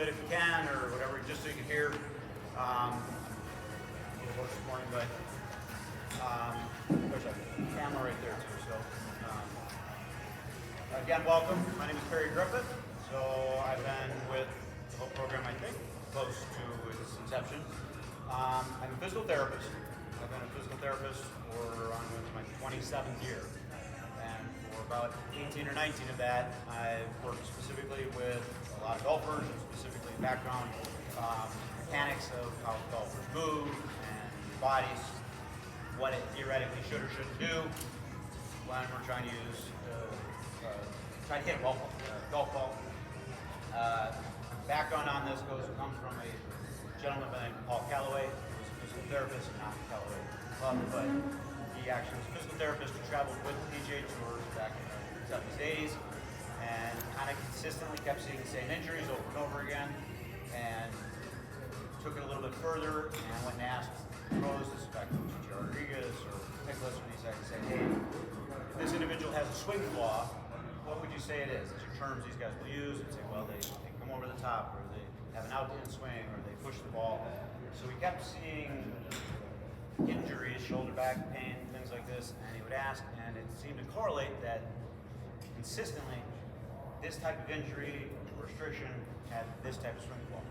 bit if you can, or whatever, just so you can hear. A little hoarse this morning, but there's a camera right there too. So again, welcome. My name is Perry Griffith. So I've been with the whole program, I think, close to its inception. I'm a physical therapist. I've been a physical therapist for on my 27th year. And for about 18 or 19 of that, I've worked specifically with a lot of golfers, and specifically background mechanics of how golfers move and bodies, what it theoretically should or shouldn't do when we're trying to try to hit a golf ball. Background on this comes from a gentleman by the name of Paul Calloway, who was a physical therapist, not the Callaway Club, but he actually was a physical therapist who traveled with the PGA Tour back in the 70s, 80s, and kind of consistently kept seeing the same injuries over and over again, and took it a little bit further and went and asked pros, this is back to G. Rodriguez or Nicholas, when he said, hey, if this individual has a swing flaw, what would you say it is? These are terms these guys will use and say, well, they come over the top, or they have an out-in swing, or they push the ball. So we kept seeing injuries, shoulder, back pain, things like this, and he would ask, and it seemed to correlate that consistently this type of injury or restriction had this type of swing flaw.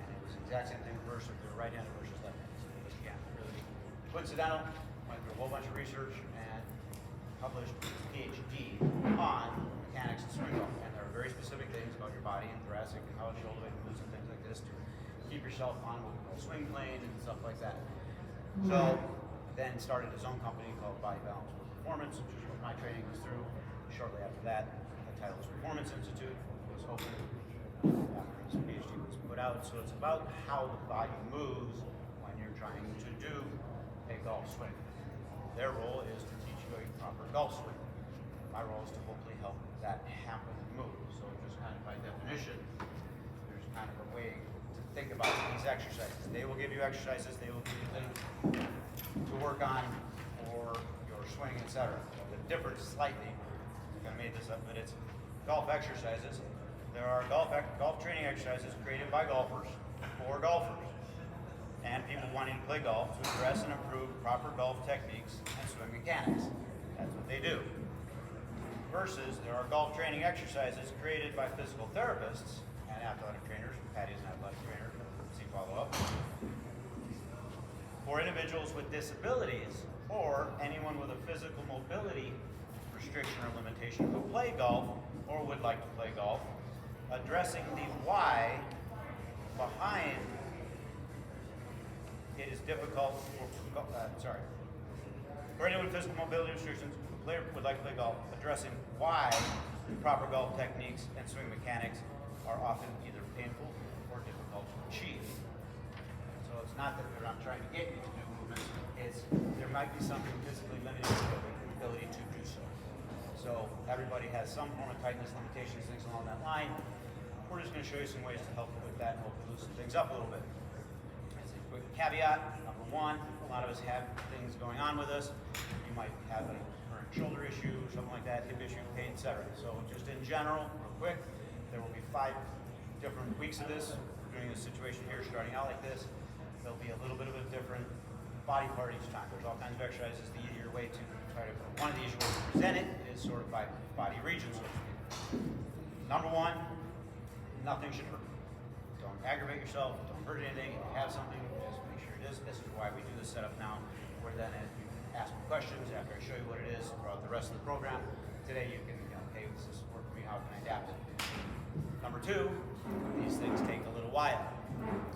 And it was the exact same thing reverse if they were right-handed versus left-handed. So it was, yeah, really coincidental. Went through a whole bunch of research and published a PhD on mechanics and swing golf. And there are very specific things about your body and thoracic and how shoulder weight moves and things like this to keep yourself on what we call swing plane and stuff like that. So then started his own company called Body Balance for Performance, which is what my training was through. Shortly after that, the title was Performance Institute, was opened after his PhD was put out. So it's about how the body moves when you're trying to do a golf swing. Their role is to teach you a proper golf swing. My role is to hopefully help that happen and move. So just kind of by definition, there's kind of a way to think about these exercises. They will give you exercises, they will give you things to work on for your swing, etc. The difference slightly, I made this up, but it's golf exercises. There are golf training exercises created by golfers for golfers and people wanting to play golf to address and improve proper golf techniques and swing mechanics. That's what they do. Versus there are golf training exercises created by physical therapists and athletic trainers. Patty is an athletic trainer, see follow up, for individuals with disabilities or anyone with a physical mobility restriction or limitation who play golf or would like to play golf, addressing the why behind it is difficult for anyone with physical mobility restrictions who would like to play golf, addressing why proper golf techniques and swing mechanics are often either painful or difficult to achieve. So it's not that they're not trying to get you to do movements, it's there might be something physically limiting your ability to do so. So everybody has some form of tightness, limitations, things along that line. We're just going to show you some ways to help with that and hopefully loosen things up a little bit. As a quick caveat, number one, a lot of us have things going on with us. You might have a current shoulder issue, something like that, hip issue, pain, etc. So just in general, real quick, there will be 5 different weeks of this. We're doing this situation here, starting out like this. There'll be a little bit of a different body part each time. There's all kinds of exercises. The easier way to try to, one of the easier ways to present it is sort of by body region, so to speak. Number one, nothing should hurt. Don't aggravate yourself, don't hurt anything. If you have something, just make sure it is. This is why we do this setup now, where then as you ask me questions after I show you what it is throughout the rest of the program, today you can, hey, this is work for me, how can I adapt it? Number two, these things take a little while.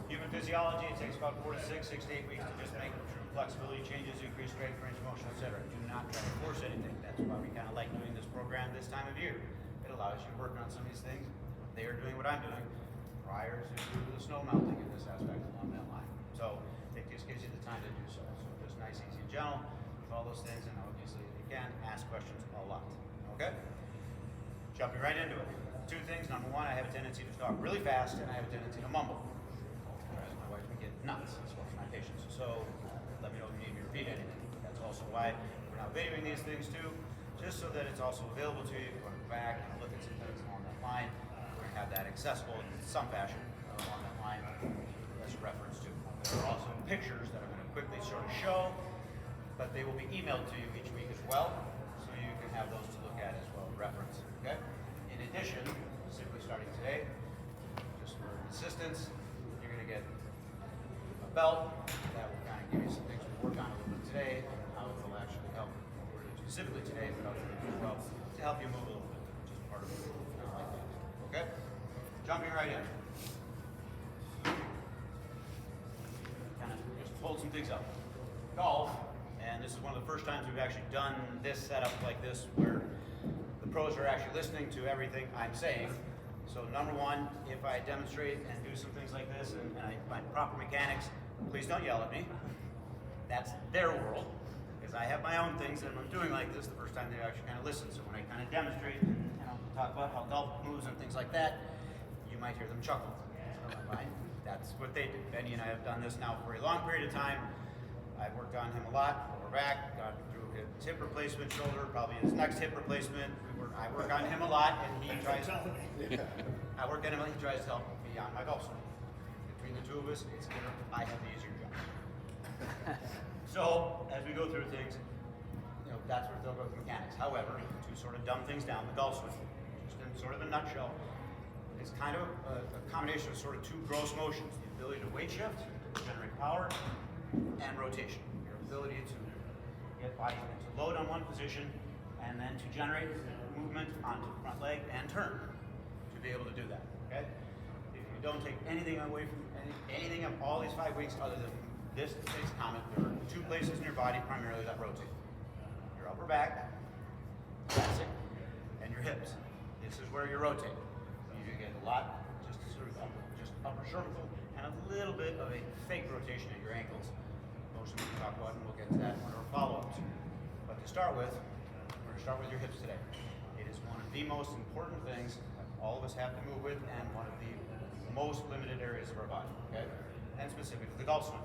Human physiology, it takes about 4 to 6 to 8 weeks to just make true flexibility changes, increase strength, range of motion, etc. Do not try to force anything. That's why we kind of like doing this program this time of year. It allows you to work on some of these things. They are doing what I'm doing prior to the snow melting in this aspect along that line. So it just gives you the time to do so. So just nice, easy, and gentle with all those things, and obviously, again, ask questions a lot. Okay? Jumping right into it. 2 things. Number one, I have a tendency to talk really fast, and I have a tendency to mumble. Whereas my wife can get nuts, as well as my patients. So let me know if you need me to repeat anything. That's also why we're now videoing these things too, just so that it's also available to you. If you want to go back and look at some things along that line, we're going to have that accessible in some fashion. along that line as a reference to. There are also pictures that I'm going to quickly sort of show, but they will be emailed to you each week as well, so you can have those to look at as well, reference. Okay. In addition, specifically starting today, just for assistance, you're going to get a belt that will kind of give you some things to work on a little bit today, and how it will actually help, specifically today, but other things as well, to help you move a little bit, just part of it. Like that. Okay? Jumping right in. Kind of just hold some things up. Golf, and this is one of the first times we've actually done this setup like this, where the pros are actually listening to everything I'm saying. So number one, if I demonstrate and do some things like this and I find proper mechanics, please don't yell at me. That's their world, because I have my own things that I'm doing like this the first time they actually kind of listen. So when I kind of demonstrate and talk about how golf moves and things like that, you might hear them chuckle. So fine. That's what they do. Benny and I have done this now for a long period of time. I've worked on him a lot, lower back, got through his hip replacement, shoulder, probably his next hip replacement. I work on him a lot, and he tries to help me. I work on him, and he tries to help me on my golf swing. Between the two of us, I have the easier job. So, as we go through things, that's where they'll go with mechanics. However, to sort of dumb things down, the golf swing, just in sort of a nutshell, it's kind of a combination of sort of two gross motions: the ability to weight shift, generate power, and rotation. Your ability to get body to load on one position, and then to generate movement onto the front leg and turn to be able to do that. Okay? If you don't take anything away from anything of all these 5 weeks other than this base comment, there are two places in your body primarily that rotate: your upper back, thoracic, and your hips. This is where you rotate. You get a lot just sort of upper cervical and a little bit of a fake rotation at your ankles. Most of them we'll talk about, and we'll get to that in our follow-ups. But to start with, we're going to start with your hips today. It is one of the most important things that all of us have to move with, and one of the most limited areas of our body, okay? And specifically the golf swing.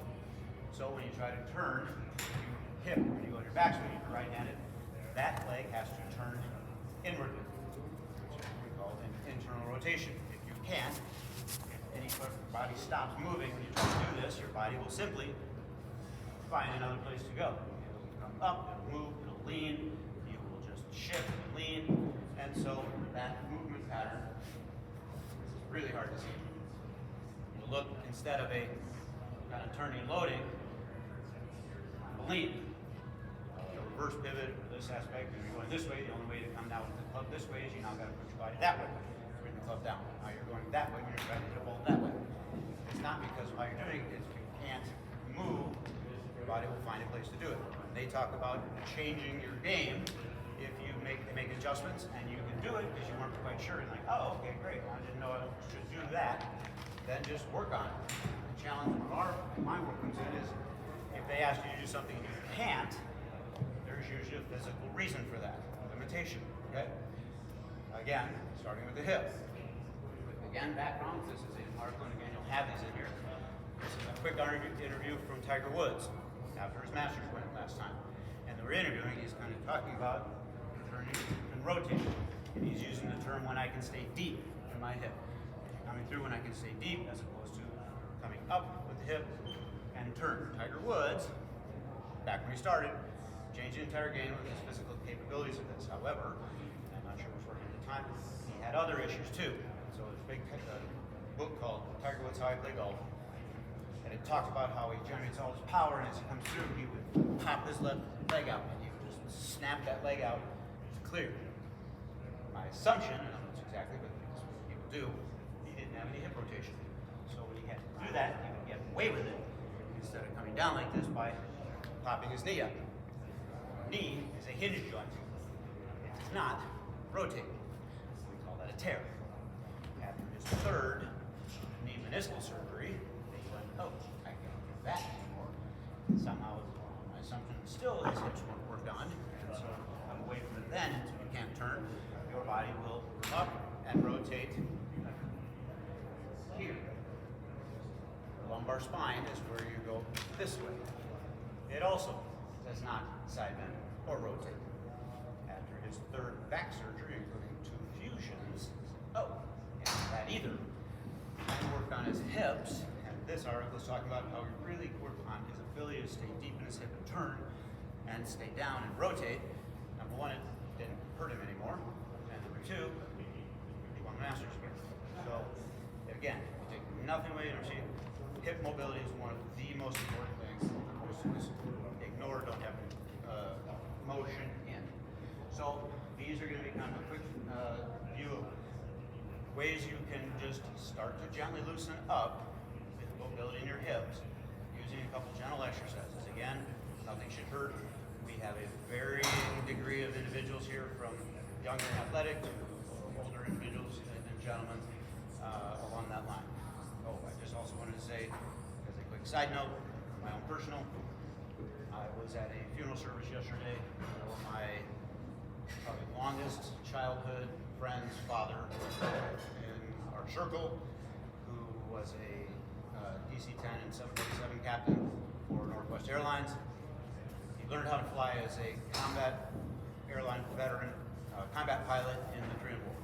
So when you try to turn your hip, when you go to your backswing, if you're right-handed, that leg has to turn inwardly, which we call an internal rotation. If you can't, if any part of your body stops moving when you try to do this, your body will simply find another place to go. It'll come up, it'll move, it'll lean, you will just shift and lean, and so that movement pattern is really hard to see. You look, instead of a kind of turning and loading, a lean. The reverse pivot for this aspect, if you're going this way, the only way to come down with the club this way is you now got to push your body that way, bring the club down. Now you're going that way when you're trying to hit a ball that way. It's not because of how you're doing it, it's if you can't move, your body will find a place to do it. When they talk about changing your game, if you make adjustments and you can do it because you weren't quite sure, and like, oh, okay, great, I didn't know I should do that, then just work on it. The challenge of my work comes in is if they ask you to do something you can't, there's usually a physical reason for that, limitation, okay? Again, starting with the hip. Again, background, this is an article, and again, you'll have these in here. This is a quick interview from Tiger Woods after his Masters win last time. And they were interviewing, he's kind of talking about turning and rotating. And he's using the term when I can stay deep in my hip. Coming through when I can stay deep as opposed to coming up with the hip and turn. Tiger Woods, back when he started, changed the entire game with his physical capabilities of this. However, I'm not sure which working at the time, he had other issues too. So there's a big book called Tiger Woods, How I Play Golf. And it talks about how he generates all his power, and as he comes through, he would pop his left leg out, and he would just snap that leg out to clear. My assumption, and I don't know exactly, but this is what people do, he didn't have any hip rotation. So when he had to do that, he would get away with it instead of coming down like this by popping his knee up. Knee is a hinge joint. It does not rotate. We call that a tear. After his third knee meniscal surgery, they went, oh, I can't do that anymore. Somehow, my assumption is still his hips weren't worked on, and so I'm away from it then until you can't turn. Your body will up and rotate here. The lumbar spine is where you go this way. It also does not side bend or rotate. After his third back surgery, including 2 fusions, oh, and that either. He worked on his hips, and this article is talking about how we really work on his ability to stay deep in his hip and turn and stay down and rotate. Number one, it didn't hurt him anymore. And number two, he won the Masters again. So again, you take nothing away. You know, see, hip mobility is one of the most important things. Most of us ignore, don't have motion in. So these are going to be kind of a quick view of ways you can just start to gently loosen up with mobility in your hips using a couple gentle exercises. Again, nothing should hurt. We have a varying degree of individuals here, from younger and athletic to older individuals and gentlemen along that line. Oh, I just also wanted to say, as a quick side note, my own personal, I was at a funeral service yesterday. My probably longest childhood friend's father in our circle, who was a DC-10 and 747 captain for Northwest Airlines. He learned how to fly as a combat airline veteran, combat pilot in the Korean War,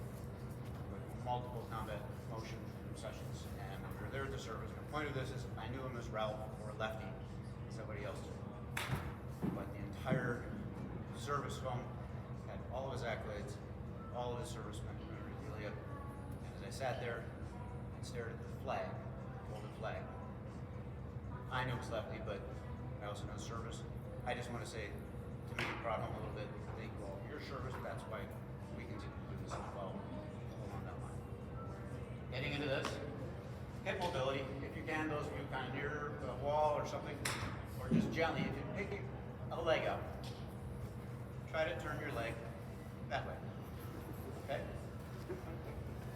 with multiple combat motion sessions. And we were there at the service. The point of this is I knew him as Ralph, or Lefty, somebody else did. But the entire service phone had all of his accolades, all of his servicemen, memorabilia. And as I sat there and stared at the flag, golden flag, I knew it was Lefty, but I also know service. I just want to say, to make it brought home a little bit, thank you all for your service. That's why we continue to do this as well along that line. Getting into this, hip mobility. If you can, those of you kind of near the wall or something, or just gently, if you pick a leg up, try to turn your leg that way, okay?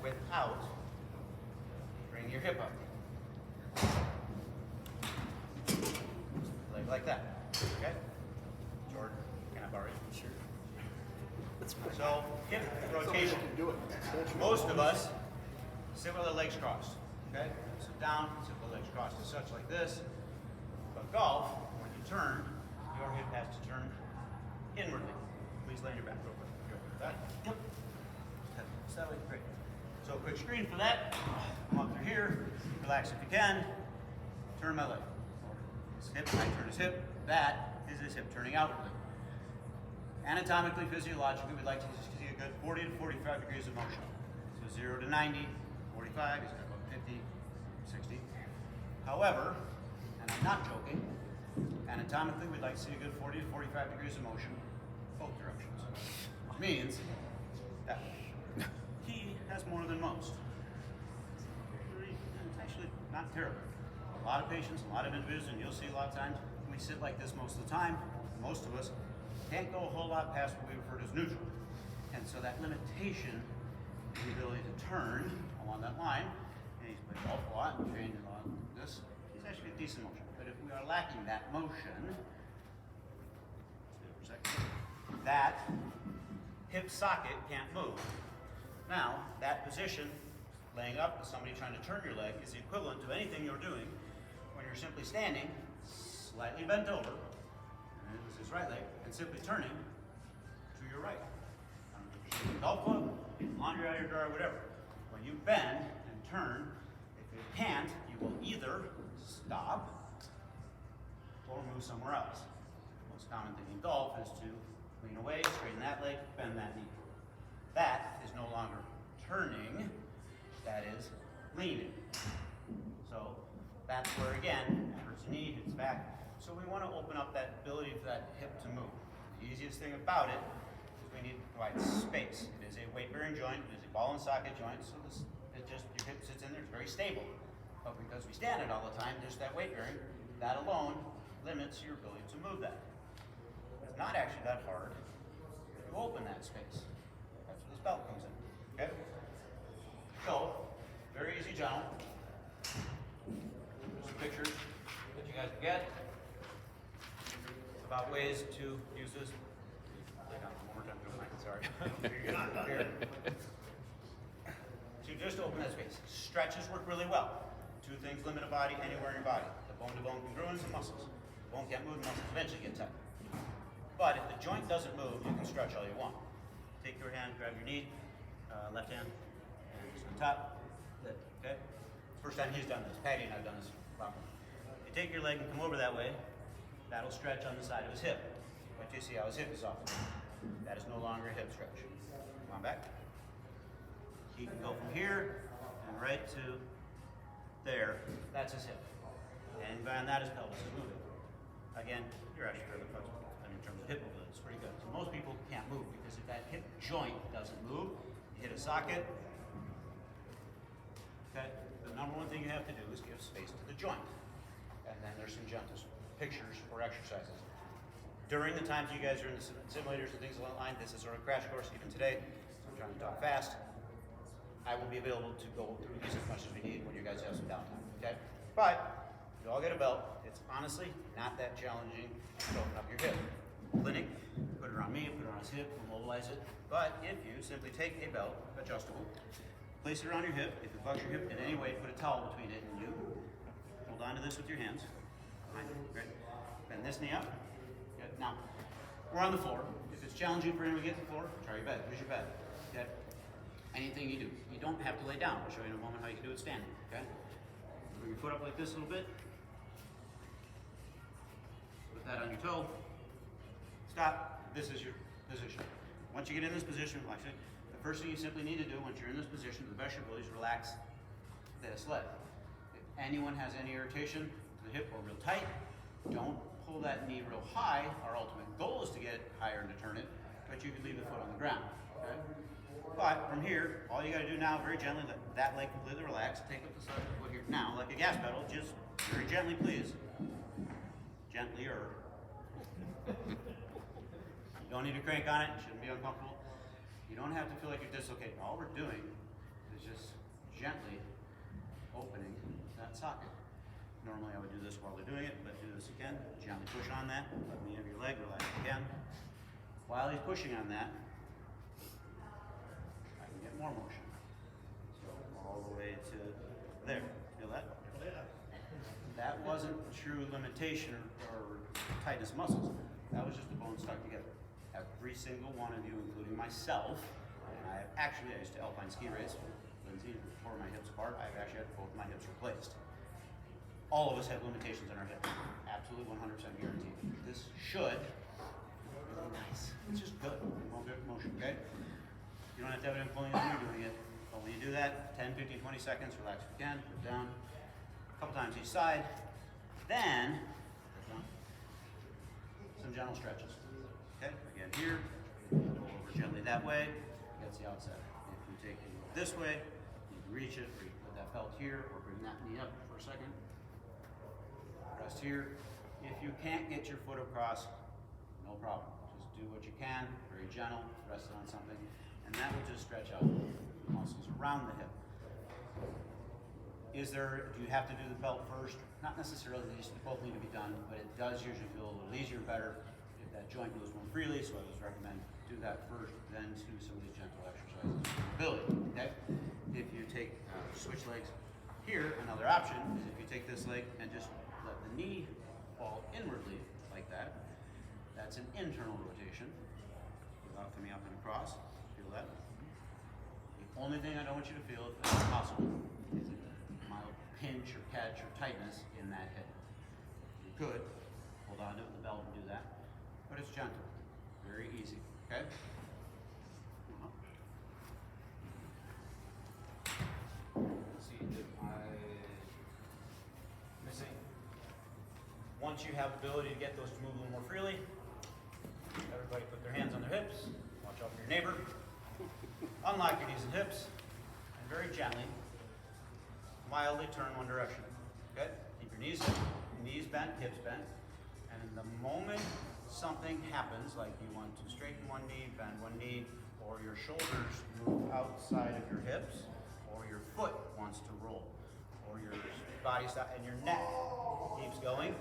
Without bringing your hip up. Leg like that, okay? Jordan, can I borrow you? Sure. That's fine. So, hip rotation. Do it. Most of us sit with our legs crossed, okay? Sit down, sit with the legs crossed as such, like this. But golf, when you turn, your hip has to turn inwardly. Please lay on your back real quick. Go with that. Yep. It's that way, great. So quick screen for that. Come up through here, relax if you can. Turn my leg. His hip, I turn his hip. That is his hip turning outwardly. Anatomically, physiologically, we'd like to see a good 40 to 45 degrees of motion. So 0 to 90, 45, he's got about 50, 60. However, and I'm not joking, anatomically, we'd like to see a good 40 to 45 degrees of motion both directions. Which means that he has more than most. It's actually not terrible. A lot of patients, a lot of individuals, and you'll see a lot of times, we sit like this most of the time. Most of us can't go a whole lot past what we refer to as neutral. And so that limitation, the ability to turn along that line, and he's played golf a lot and trained a lot this, he's actually a decent motion. But if we are lacking that motion, that hip socket can't move. Now, that position, laying up with somebody trying to turn your leg, is the equivalent to anything you're doing when you're simply standing, slightly bent over, and this is his right leg, and simply turning to your right. Golf club, laundry out of your drawer, whatever. When you bend and turn, if you can't, you will either stop or move somewhere else. The most common thing in golf is to lean away, straighten that leg, bend that knee. That is no longer turning, that is leaning. So that's where, again, it hurts the knee, hits back. So we want to open up that ability for that hip to move. The easiest thing about it is we need to provide space. It is a weight-bearing joint, it is a ball and socket joint, so your hip sits in there, it's very stable. But because we stand it all the time, just that weight bearing, that alone limits your ability to move that. It's not actually that hard if you open that space. That's where this belt comes in, okay? So, very easy, gentlemen. There's some pictures that you guys can get about ways to use this. Lay down one more time, if you don't mind, sorry. Here. So just open that space. Stretches work really well. Two things limit a body anywhere in your body. The bone-to-bone congruence and muscles. The bone can't move, the muscles eventually get tight. But if the joint doesn't move, you can stretch all you want. Take your hand, grab your knee, left hand, and just on top. Okay? For first time he's done this. Patty and I've done this problem. You take your leg and come over that way. That'll stretch on the side of his hip. But you see how his hip is off. That is no longer a hip stretch. Come on back. He can go from here and right to there. That's his hip. And beyond that, his pelvis is moving. Again, you're actually fairly flexible. And in terms of hip movement, it's pretty good. So most people can't move because if that hip joint doesn't move, you hit a socket. Okay? The number one thing you have to do is give space to the joint. And then there's some gentle pictures or exercises. During the times you guys are in the simulators and things along the line, this is sort of crash course even today. So I'm trying to talk fast. I will be available to go through these as much as we need when you guys have some downtime. Okay? But you all get a belt. It's honestly not that challenging to open up your hip. Clinic, put it around me, put it around his hip, we'll mobilize it. But if you simply take a belt, adjustable, place it around your hip. If it bugs your hip in any way, put a towel between it and you. Hold on to this with your hands. Great. Bend this knee up. Good. Now, we're on the floor. If it's challenging for anyone to get to the floor, try your bed. Here's your bed. Okay? Anything you do. You don't have to lay down. I'll show you in a moment how you can do it standing. Okay? Bring your foot up like this a little bit. Put that on your toe. Stop. This is your position. Once you get in this position, actually, the first thing you simply need to do once you're in this position, to the best of your ability, is relax this leg. If anyone has any irritation to the hip or real tight, don't pull that knee real high. Our ultimate goal is to get it higher and to turn it, but you can leave the foot on the ground. Okay? But from here, all you got to do now, very gently, let that leg completely relax. Take up the side of the foot here. Now, like a gas pedal, just very gently, please. Gentlier. You don't need to crank on it. It shouldn't be uncomfortable. You don't have to feel like you're dislocating. All we're doing is just gently opening that socket. Normally I would do this while we're doing it, but do this again. Gently push on that. Let me have your leg, relax again. While he's pushing on that, I can get more motion. So all the way to there. Feel that? That wasn't true limitation or tightness of muscles. That was just the bone stuck together. Every single one of you, including myself, and I used to alpine ski race with Lindsay, tore my hips apart. I've actually had both my hips replaced. All of us have limitations in our hips. Absolutely 100% guaranteed. This should be really nice. It's just good. Motion, okay? You don't have to have it influence when you're doing it. But when you do that, 10, 15, 20 seconds, relax if you can, put it down. A couple times each side. Then, some gentle stretches. Okay? Again, here, go over gently that way. That's the outside. If you take it this way, you can reach it, or you can put that belt here, or bring that knee up for a second. Rest here. If you can't get your foot across, no problem. Just do what you can, very gentle, rest it on something, and that will just stretch out the muscles around the hip. Do you have to do the belt first? Not necessarily, these both need to be done, but it does usually feel a little easier, better if that joint moves more freely, so I always recommend do that first, then do some of these gentle exercises for mobility, okay? If you take, switch legs here, another option is if you take this leg and just let the knee fall inwardly like that. That's an internal rotation without coming up and across. Feel that? The only thing I don't want you to feel, if it's possible, is a mild pinch or catch or tightness in that hip. You could hold on to it with the belt and do that, but it's gentle, very easy. Okay? Let's see, did I missing? Once you have the ability to get those to move a little more freely, everybody put their hands on their hips. Watch out for your neighbor. Unlock your knees and hips, and very gently, mildly turn one direction. Okay? Keep your knees bent, hips bent, and in the moment something happens, like you want to straighten one knee, bend one knee, or your shoulders move outside of your hips, or your foot wants to roll, or your body stop, and your neck keeps going.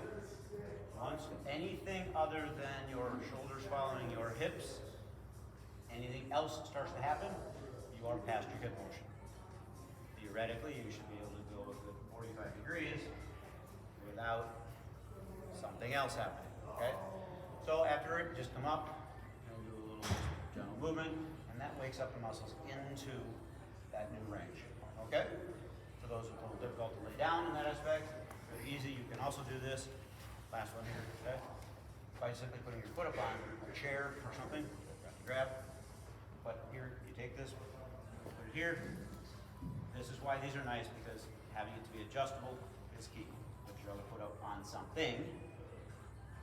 Once anything other than your shoulders following your hips, anything else starts to happen, you are past your hip motion. Theoretically, you should be able to go a good 45 degrees without something else happening, okay? So after it, just come up and do a little gentle movement, and that wakes up the muscles into that new range, okay? for those with a little difficult to lay down in that aspect, really easy. You can also do this. Last one here, okay? By simply putting your foot up on a chair or something, you have to grab. But here, you take this, put it here. This is why these are nice, because having it to be adjustable is key. Put your other foot up on something.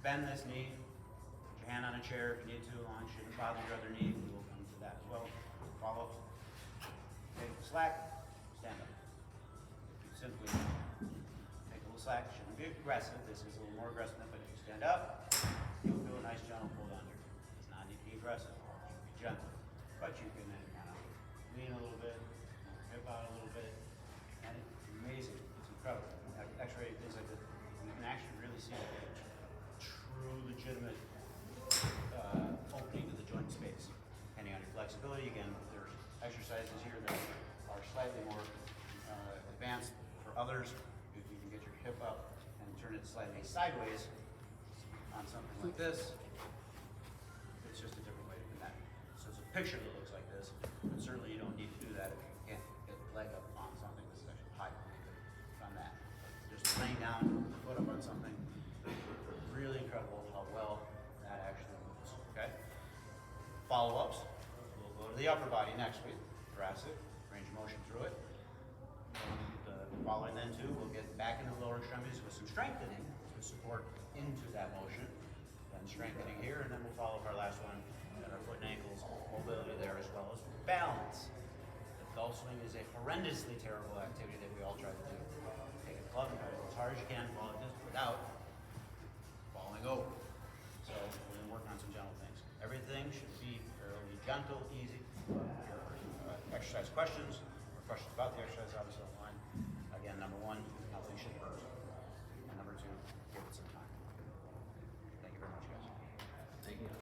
Bend this knee. Put your hand on a chair if you need to, as long as you shouldn't bother your other knee. We will come to that as well. Follow. Take the slack, stand up. You simply take a little slack. Shouldn't be aggressive. This is a little more aggressive, but if you stand up, you'll do a nice gentle pull under. It does not need to be aggressive. It should be gentle. But you can then kind of lean a little bit, hip out a little bit, and it's amazing. It's incredible. X-ray things like this, you can actually really see a true, legitimate opening to the joint space. Depending on your flexibility, again, there's exercises here that are slightly more advanced for others. If you can get your hip up and turn it slightly sideways on something like this, it's just a different way to do that. So it's a picture that looks like this, but certainly you don't need to do that if you can't get the leg up on something that's actually high on that. Just laying down, foot up on something, really incredible how well that actually moves, okay? Follow-ups, we'll go to the upper body next week, thoracic, range of motion through it. And, following then too, we'll get back into the lower extremities with some strengthening to support into that motion. Then strengthening here, and then we'll follow up our last one at our foot and ankles, mobility there as well as balance. The golf swing is a horrendously terrible activity that we all try to do. Take a club and try to go as hard as you can, fall like this without falling over. So we're going to work on some gentle things. Everything should be fairly gentle, easy. Exercise questions or questions about the exercise, obviously online. Again, number one, nothing should hurt.